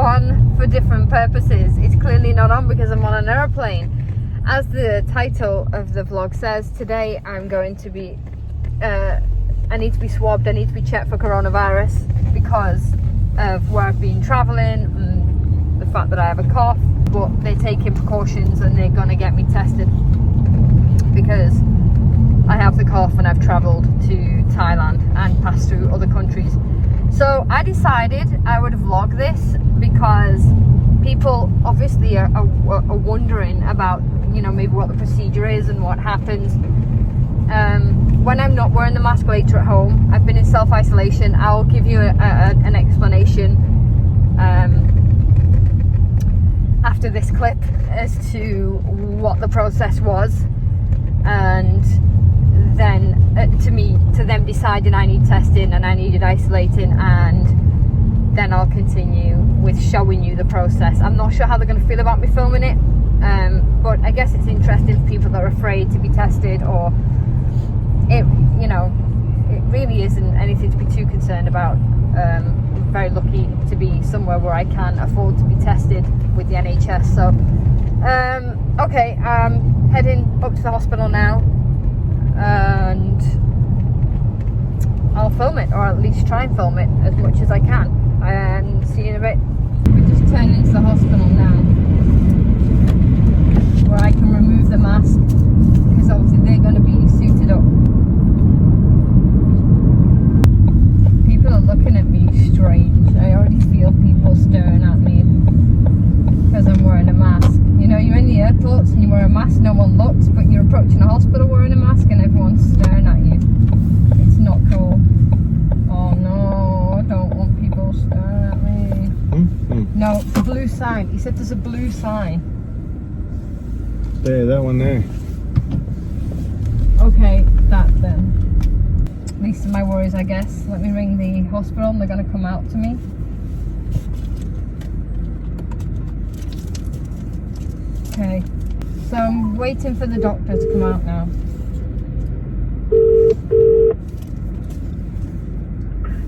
on for different purposes. It's clearly not on because I'm on an aeroplane. As the title of the vlog says, today I'm going to be I need to be swabbed, I need to be checked for coronavirus because of where I've been travelling and the fact that I have a cough. But they're taking precautions and they're going to get me tested because I have the cough and I've travelled to Thailand and passed through other countries. So I decided I would vlog this because people obviously are wondering about, you know, maybe what the procedure is and what happens. When I'm not wearing the mask later at home, I've been in self-isolation. I'll give you an explanation after this clip as to what the process was, and then to them deciding I need testing and I needed isolating, and then I'll continue with showing you the process. I'm not sure how they're going to feel about me filming it, but I guess it's interesting for people that are afraid to be tested, or it, you know, it really isn't anything to be too concerned about. I'm very lucky to be somewhere where I can afford to be tested with the NHS. So okay, I'm heading up to the hospital now and I'll film it, or at least try and film it as much as I can, and see you in a bit. We just turned into the hospital now where I can remove the mask because obviously they're going to be suited up. People are looking at me strange. I already feel people staring at me because I'm wearing a mask. You know, you're in the airports and you wear a mask, no one looks, but you're approaching a hospital wearing a mask and everyone's staring at you. It's not cool. Oh no, I don't want people staring at me. No, it's a blue sign. He said there's a blue sign. There, that one there. Okay, that then. Least of my worries, I guess. Let me ring the hospital and they're going to come out to me. Okay, so I'm waiting for the doctor to come out now.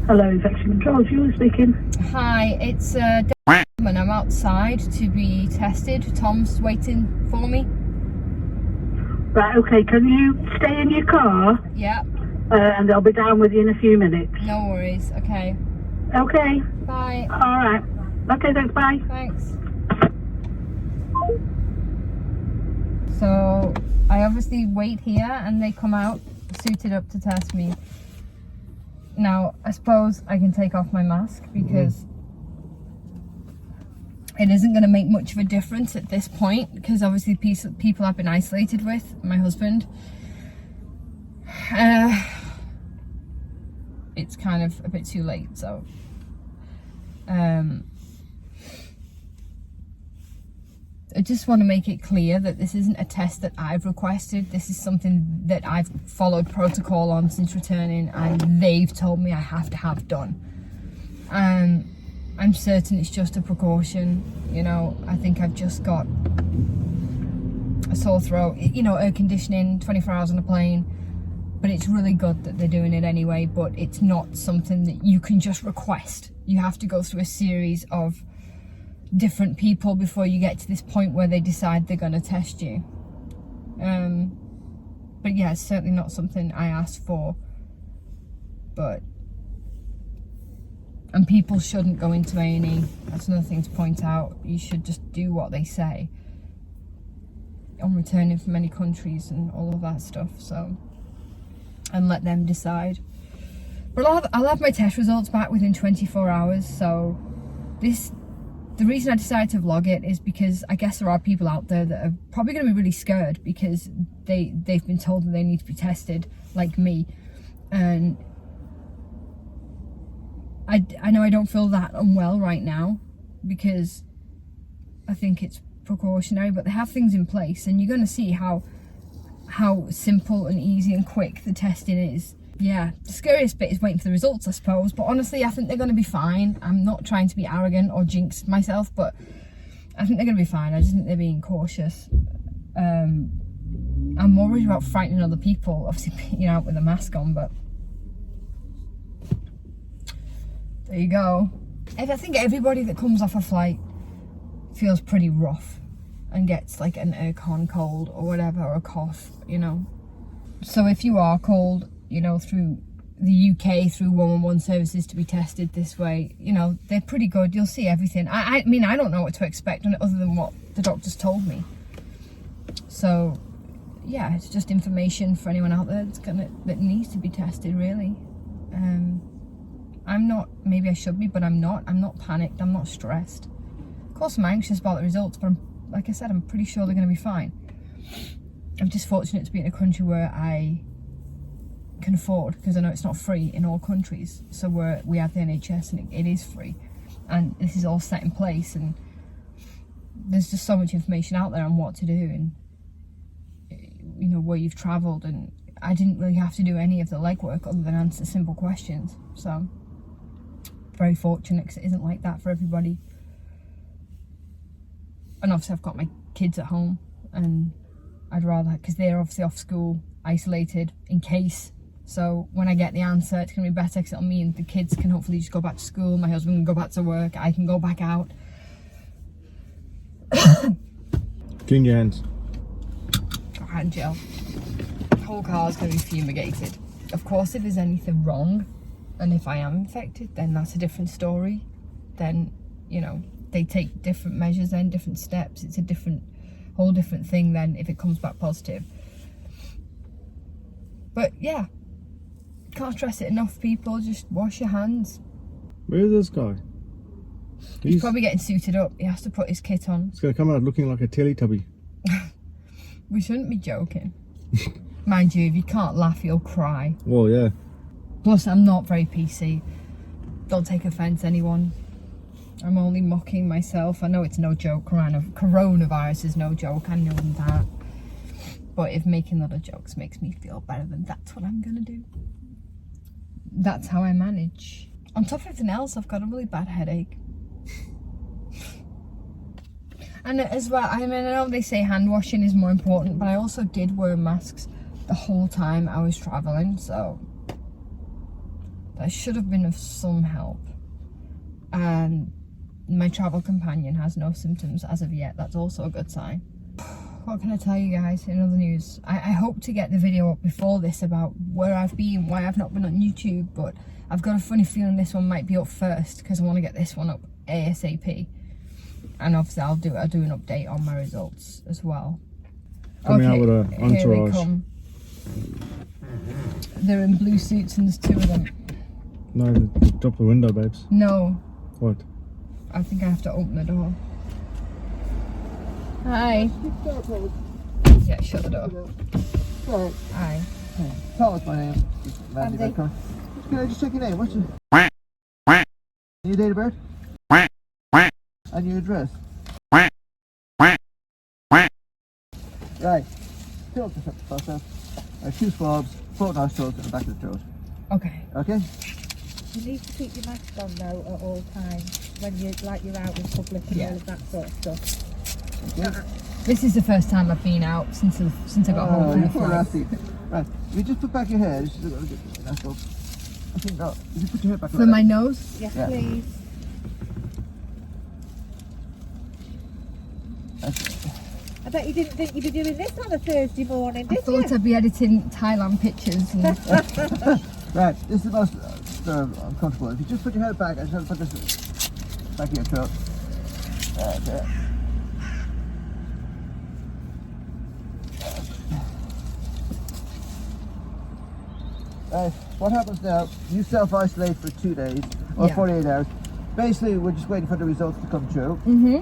Hello, Infection Control, Julie speaking. Hi, it's and I'm outside to be tested. Tom's waiting for me. Right, okay, can you stay in your car? Yeah. And I'll be down with you in a few minutes. No worries. Okay. Okay. Bye. Alright. Okay, thanks, bye. Thanks. So I obviously wait here and they come out suited up to test me. Now, I suppose I can take off my mask because it isn't going to make much of a difference at this point, because obviously people I've been isolated with, my husband, it's kind of a bit too late. So I just want to make it clear that this isn't a test that I've requested. This is something that I've followed protocol on since returning, and they've told me I have to have done. I'm certain it's just a precaution. You know, I think I've just got a sore throat, you know, air conditioning, 24 hours on a plane. But it's really good that they're doing it anyway, but it's not something that you can just request. You have to go through a series of different people before you get to this point where they decide they're going to test you. But yeah, it's certainly not something I asked for. And people shouldn't go into A&E. That's another thing to point out. You should just do what they say on returning from many countries and all of that stuff. So, and let them decide. But I'll have my test results back within 24 hours. So the reason I decided to vlog it is because I guess there are people out there that are probably going to be really scared because they've been told that they need to be tested, like me. And I know I don't feel that unwell right now because I think it's precautionary, but they have things in place, and you're going to see how simple and easy and quick the testing is. Yeah, the scariest bit is waiting for the results, I suppose, but honestly I think they're going to be fine. I'm not trying to be arrogant or jinx myself, but I think they're going to be fine. I just think they're being cautious. I'm more worried about frightening other people, obviously being out with a mask on, but there you go. I think everybody that comes off a flight feels pretty rough and gets like an aircon cold or whatever, or a cough, you know. So if you are called, you know, through the UK, through 111 services to be tested this way, you know, they're pretty good. You'll see everything. I mean, I don't know what to expect other than what the doctors told me. So yeah, it's just information for anyone out there that needs to be tested, really. I'm not, maybe I should be, but I'm not panicked, I'm not stressed. Of course I'm anxious about the results, but like I said, I'm pretty sure they're going to be fine. I'm just fortunate to be in a country where I can afford, because I know it's not free in all countries. So we have the NHS and it is free, and this is all set in place, and there's just so much information out there on what to do and, you know, where you've travelled, and I didn't really have to do any of the legwork other than answer simple questions. So very fortunate, because it isn't like that for everybody. And obviously I've got my kids at home, and I'd rather, because they're obviously off school, isolated in case. So when I get the answer, it's going to be better, because it'll mean the kids can hopefully just go back to school, my husband can go back to work, I can go back out. Clean your hands. Got hand gel. The whole car's going to be fumigated. Of course, if there's anything wrong, and if I am infected, then that's a different story. Then, you know, they take different measures then, different steps. It's a whole different thing then if it comes back positive. But yeah, can't stress it enough, people. Just wash your hands. Where's this guy? He's probably getting suited up. He has to put his kit on. He's going to come out looking like a Teletubby. We shouldn't be joking. Mind you, if you can't laugh, you'll cry. Well, yeah. Plus, I'm not very PC. Don't take offence, anyone. I'm only mocking myself. I know it's no joke. Coronavirus is no joke. I know that. But if making little jokes makes me feel better, then that's what I'm going to do. That's how I manage. On top of everything else, I've got a really bad headache. And as well, I mean, I know they say hand washing is more important, but I also did wear masks the whole time I was travelling, so that should have been of some help. And my travel companion has no symptoms as of yet. That's also a good sign. What can I tell you guys in other news? I hope to get the video up before this about where I've been, why I've not been on YouTube, but I've got a funny feeling this one might be up first, because I want to get this one up ASAP. And obviously I'll do an update on my results as well. Coming out with an entourage. Here they come. They're in blue suits and there's two of them. No, drop the window, babes. No. What? I think I have to open the door. Hi. Yeah, shut the door. Hi. Thomas, my name. Mandy. Andy. Can I just check your name? What's your... Your date of birth? And your address? Right. Fill up the process. 2 swabs, 4 nostrils, and the back of the throat. Okay. Okay? You need to keep your mask on though at all times when you're out in public and all of that sort of stuff. Okay. This is the first time I've been out since I got home from the Poor flight. Lassie. Right. You just put back your head. I think no. You just put your head back. For my nose? Yes, Yeah. please. I bet you didn't think you'd be doing this on a Thursday morning, I did thought you? I'd be editing Thailand pictures. And Right. This is the most uncomfortable. If you just put your head back, I just put this back in your throat. Okay. Right, what happens now, you self-isolate for 2 days, or Yeah. 48 hours. Basically, we're just waiting for the results to come through. mm-hmm.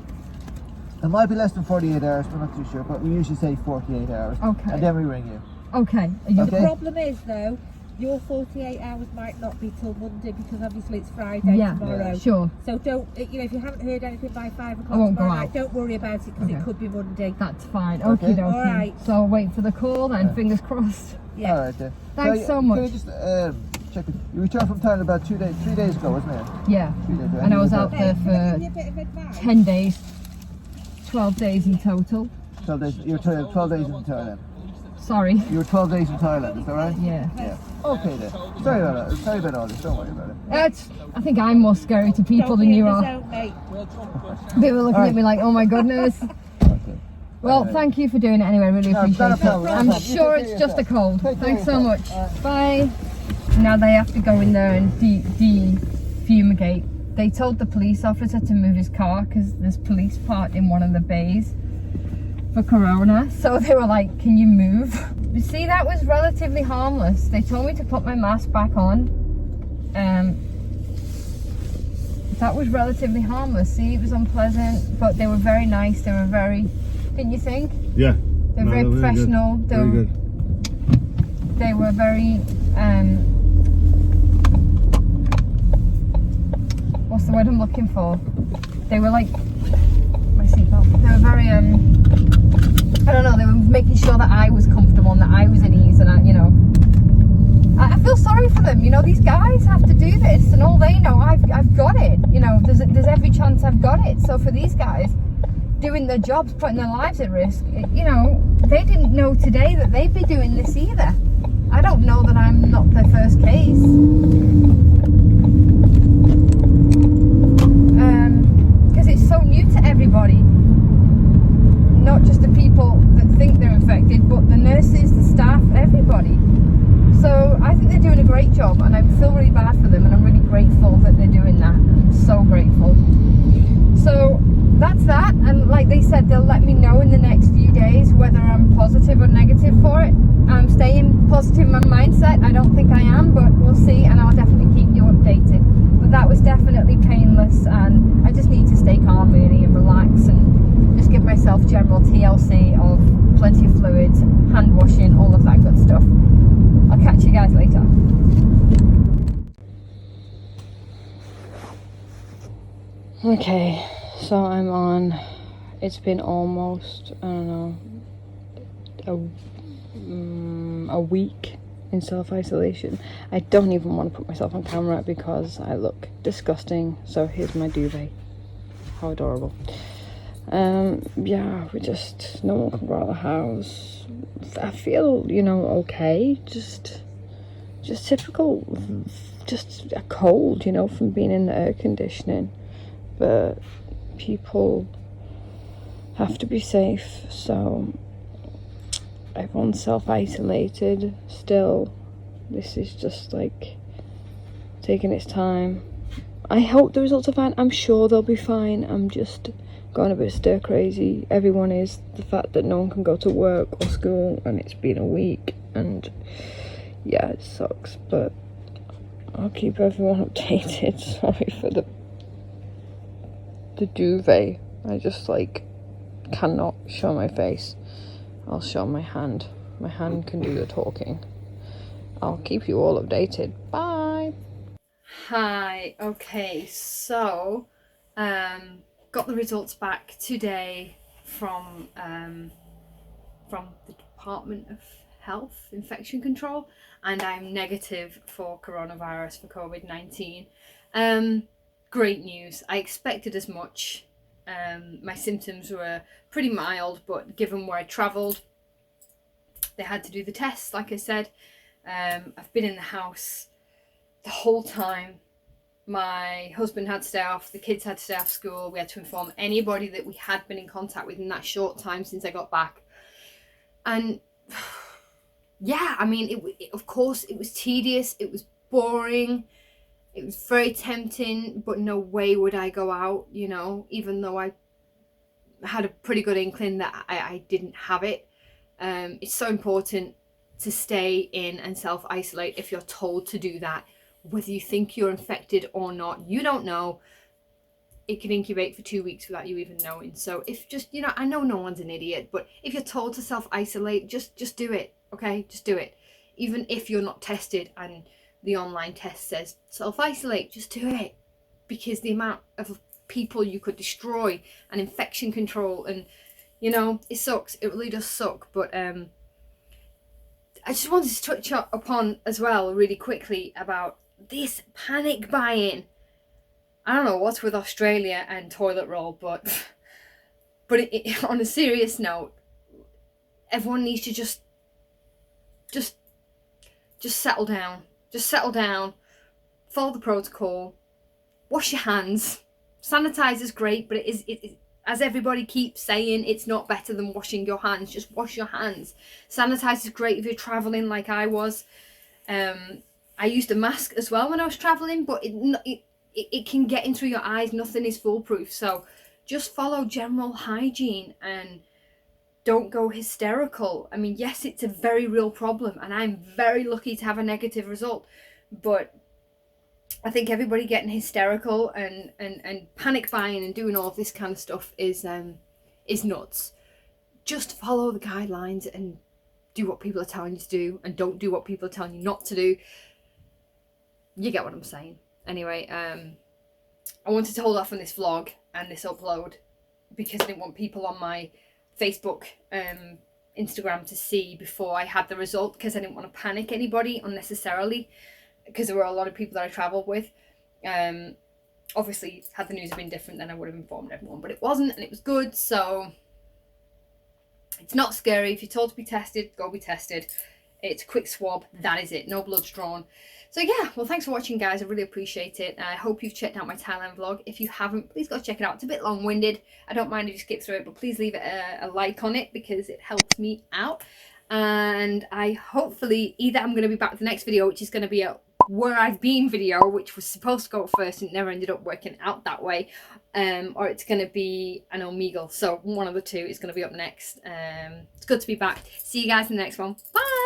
It might be less than 48 hours, we're not too sure, but we usually say 48 hours. Okay. And then we ring you. Okay. Are you Okay. The problem is though, your 48 hours might not be till Monday because obviously it's Friday Yeah. tomorrow. Sure. So don't, if you haven't heard anything by 5 o'clock I won't tomorrow go night, out. don't worry about it because Okay. it could be Monday. That's fine. Okay. Okie dokie. All right. So I'll wait for the call then. Yeah. Fingers crossed. Yeah. Alright then. Thanks so Can much. I just check it? You returned from Thailand about 3 days ago, wasn't it? Yeah. 3 days ago. And I was you out returned- there Can I for give you a bit of advice? 10 days. 12 days in total. 12 days. You're 12 days in Thailand. Sorry. You were 12 days in Thailand, is that right? Yeah. Yeah. Okay then. Sorry about that. Sorry about all this. Don't worry about it. I think I'm more scary to people than you are. They were looking at me like, oh my goodness. Okay. Well, thank you for doing it anyway, really not a appreciate it. problem, not a I'm problem. You sure take care it's of just a yourself. cold. Take care Thanks of so much. yourself. Bye. Now they have to go in there and defumigate. They told the police officer to move his car because there's police parked in one of the bays for corona. So they were like, can you move? You see, that was relatively harmless. They told me to put my mask back on. That was relatively harmless. See, it was unpleasant, but they were very nice. They were very, didn't you think? Yeah. They're very professional. Very good. They were very, what's the word I'm looking for? They were like, my seatbelt. They were very, I don't know, they were making sure that I was comfortable and that I was at ease, and I feel sorry for them. You know, these guys have to do this, and all they know, I've got it. You know, there's every chance I've got it. So for these guys doing their jobs, putting their lives at risk, you know, they didn't know today that they'd be doing this either. I don't know that I'm not their first case. Because it's so new to everybody. Not just the people that think they're infected, but the nurses, the staff, everybody. So I think they're doing a great job, and I feel really bad for them, and I'm really grateful that they're doing that. I'm so grateful. So that's that, and like they said, they'll let me know in the next few days whether I'm positive or negative for it. I'm staying positive in my mindset. I don't think I am, but we'll see, and I'll definitely keep you updated. But that was definitely painless, and I just need to stay calm really and relax and just give myself general TLC of plenty of fluids, hand washing, all of that good stuff. I'll catch you guys later. Okay, so I'm on, it's been almost, I don't know, a week in self-isolation. I don't even want to put myself on camera because I look disgusting. So here's my duvet. How adorable. Yeah, no one can go out of the house. I feel, you know, okay, just typical, just a cold, you know, from being in the air conditioning. But people have to be safe, so everyone's self-isolated still. This is just like taking its time. I hope the results are fine. I'm sure they'll be fine. I'm just going a bit stir crazy. Everyone is. The fact that no one can go to work or school, and it's been a week, and yeah, it sucks, but I'll keep everyone updated. Sorry for the duvet. I just like cannot show my face. I'll show my hand. My hand can do the talking. I'll keep you all updated. Bye. Hi. Okay, so got the results back today from the Department of Health Infection Control, and I'm negative for coronavirus, for COVID-19. Great news. I expected as much. My symptoms were pretty mild, but given where I travelled, they had to do the tests, like I said. I've been in the house the whole time. My husband had to stay off, the kids had to stay off school. We had to inform anybody that we had been in contact with in that short time since I got back. And yeah, I mean, of course, it was tedious, it was boring. It was very tempting, but no way would I go out, you know, even though I had a pretty good inkling that I didn't have it. It's so important to stay in and self-isolate if you're told to do that. Whether you think you're infected or not, you don't know. It can incubate for 2 weeks without you even knowing. So if just, you know, I know no one's an idiot, but if you're told to self-isolate, just do it, okay? Just do it. Even if you're not tested and the online test says self-isolate, just do it, because the amount of people you could destroy and infection control, and you know, it sucks. It really does suck. But I just wanted to touch upon as well really quickly about this panic buying. I don't know what's with Australia and toilet roll, but on a serious note, everyone needs to just just settle down. Just settle down. Follow the protocol. Wash your hands. Sanitizer's great, but it as everybody keeps saying, it's not better than washing your hands. Just wash your hands. Sanitizer's great if you're traveling like I was. I used a mask as well when I was traveling, but it can get in through your eyes. Nothing is foolproof. So just follow general hygiene and don't go hysterical. I mean, yes, it's a very real problem, and I'm very lucky to have a negative result, but I think everybody getting hysterical and panic buying and doing all of this kind of stuff is nuts. Just follow the guidelines and do what people are telling you to do, and don't do what people are telling you not to do. You get what I'm saying. Anyway, I wanted to hold off on this vlog and this upload because I didn't want people on my Facebook, Instagram to see before I had the result, because I didn't want to panic anybody unnecessarily, because there were a lot of people that I travelled with. Obviously, had the news been different, then I would have informed everyone, but it wasn't, and it was good. So it's not scary. If you're told to be tested, go be tested. It's a quick swab. That is it. No blood's drawn. So yeah, well, thanks for watching, guys. I really appreciate it. I hope you've checked out my Thailand vlog. If you haven't, please go check it out. It's a bit long-winded. I don't mind if you skip through it, but please leave it a like on it because it helps me out. And I hopefully, either I'm going to be back with the next video, which is going to be a where I've been video, which was supposed to go first and never ended up working out that way, or it's going to be an Omegle. So one of the two is going to be up next. It's good to be back. See you guys in the next one. Bye.